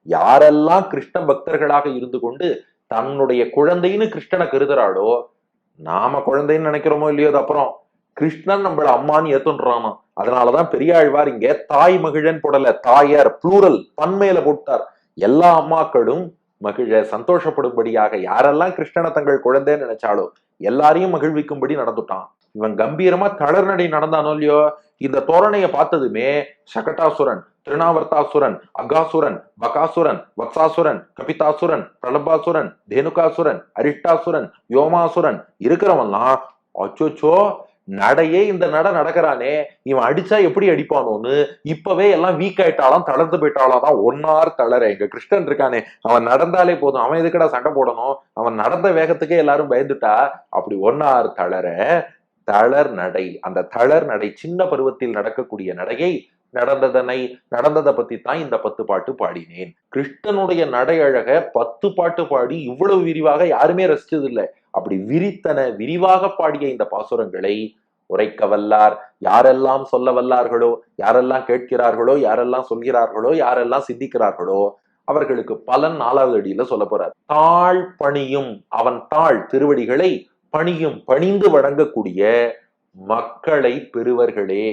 யாரெல்லாம் கிருஷ்ண பக்தர்களாக இருந்து கொண்டு தன்னுடைய குழந்தைன்னு கிருஷ்ணனை கருதுறாளோ, நாம குழந்தைன்னு நினைக்கிறோமோ இல்லையோ, அப்புறம் கிருஷ்ணன் நம்மள அம்மான்னு ஏத்துன்றானா. அதனாலதான் பெரியாழ்வார் இங்க தாய் மகிழன் போடல, தாயர் ப்ளூரல் பன்மையில போட்டார். எல்லா அம்மாக்களும் மகிழ சந்தோஷப்படும்படியாக யாரெல்லாம் கிருஷ்ணனை தங்கள் குழந்தைன்னு நினைச்சாலோ எல்லாரையும் மகிழ்விக்கும்படி நடந்துட்டான். இவன் கம்பீரமா தளர்நடை நடந்தானோ இல்லையோ, இந்த தோரணைய பார்த்ததுமே சகட்டாசுரன், திருநாவர்த்தாசுரன், அகாசுரன், பகாசுரன், வத்சாசுரன், கபிதாசுரன், பிரலபாசுரன், தேனுகாசுரன், அரிஷ்டாசுரன், யோமாசுரன் இருக்கிறவன்லாம் அச்சோச்சோ நடையே இந்த நடக்கிறானே, இவன் அடிச்சா எப்படி அடிப்பானோன்னு இப்பவே எல்லாம் வீக் ஆயிட்டாலாம், தளர்ந்து போயிட்டாலாம் தான் ஒன்னார் தளர. எங்க கிருஷ்ணன் இருக்கானே, அவன் நடந்தாலே போதும், அவன் எதுக்கடா சண்டை போடணும், அவன் நடந்த வேகத்துக்கே எல்லாரும் பயந்துட்டா. அப்படி ஒன்னார் தளர தளர் நடை, அந்த தளர் நடை சின்ன பருவத்தில் நடக்கக்கூடிய நடையை நடந்ததை பத்தி தான் இந்த 10 பாட்டு பாடினேன். கிருஷ்ணனுடைய நடை அழக 10 பாட்டு பாடி இவ்வளவு விரிவாக யாருமே ரசிச்சது இல்லை. அப்படி விரிவாக பாடிய இந்த பாசுரங்களை உரைக்க வல்லார், யாரெல்லாம் சொல்ல வல்லார்களோ, யாரெல்லாம் கேட்கிறார்களோ, யாரெல்லாம் சொல்கிறார்களோ, யாரெல்லாம் சிந்திக்கிறார்களோ அவர்களுக்கு பலன் 4வது அடியில சொல்ல போறார். தாழ் பணியும், அவன் தாழ் திருவடிகளை பணிந்து வழங்கக்கூடிய மக்களை பெறுவர்களே.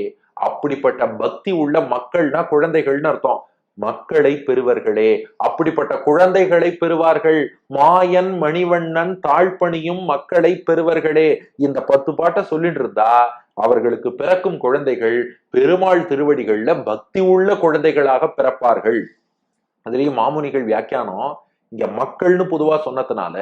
அப்படிப்பட்ட பக்தி உள்ள மக்கள்னா குழந்தைகள்னு அர்த்தம். மக்களை பெறுவர்களே, அப்படிப்பட்ட குழந்தைகளை பெறுவார்கள். மாயன் மணிவண்ணன் தாழ்பணியும் மக்களை பெறுவர்களே. இந்த 10 பாட்டை சொல்லிட்டு இருந்தா அவர்களுக்கு பிறக்கும் குழந்தைகள் பெருமாள் திருவடிகள்ல பக்தி உள்ள குழந்தைகளாக பிறப்பார்கள். அதுலயும் மாமுனிகள் வியாக்கியானம் இங்க மக்கள்னு பொதுவா சொன்னதுனால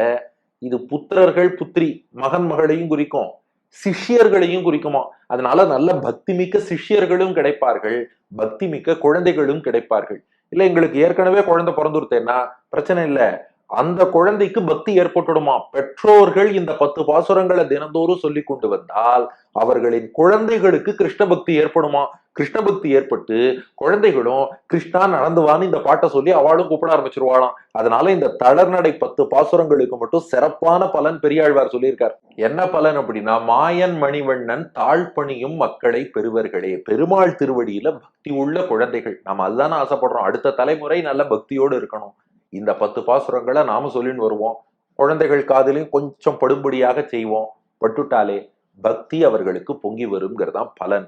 இது புத்திரர்கள் புத்திரி மகன் மகளையும் குறிக்கும், சிஷ்யர்களையும் குறிக்குமா. அதனால நல்ல பக்தி மிக்க சிஷ்யர்களும் கிடைப்பார்கள், பக்தி மிக்க குழந்தைகளும் கிடைப்பார்கள். இல்ல எங்களுக்கு ஏற்கனவே குழந்தை பிறந்துருத்தேன்னா பிரச்சனை இல்லை, அந்த குழந்தைக்கு பக்தி ஏற்பட்டுடுமா. பெற்றோர்கள் இந்த 10 பாசுரங்களை தினந்தோறும் சொல்லி கொண்டு வந்தால் அவர்களின் குழந்தைகளுக்கு கிருஷ்ண பக்தி ஏற்படுமா. கிருஷ்ண பக்தி ஏற்பட்டு குழந்தைகளும் கிருஷ்ணா நடந்துவான்னு இந்த பாட்டை சொல்லி அவளும் கூப்பிட ஆரம்பிச்சிருவாளாம். அதனால இந்த தளர்நடை 10 பாசுரங்களுக்கு மட்டும் சிறப்பான பலன் பெரியாழ்வார் சொல்லியிருக்கார். என்ன பலன் அப்படின்னா, மாயன் மணிவண்ணன் தாழ்பணியும் மக்களை பெறுவர்களே. பெருமாள் திருவடியில பக்தி உள்ள குழந்தைகள். நாம அதுதானே ஆசைப்படுறோம், அடுத்த தலைமுறை நல்ல பக்தியோடு இருக்கணும். இந்த 10 பாசுரங்களை நாம சொல்லின்னு வருவோம், குழந்தைகள் காதலையும் கொஞ்சம் படும்படியாக செய்வோம். பட்டுட்டாலே பக்தி அவர்களுக்கு பொங்கி வருங்கிறதான் பலன்.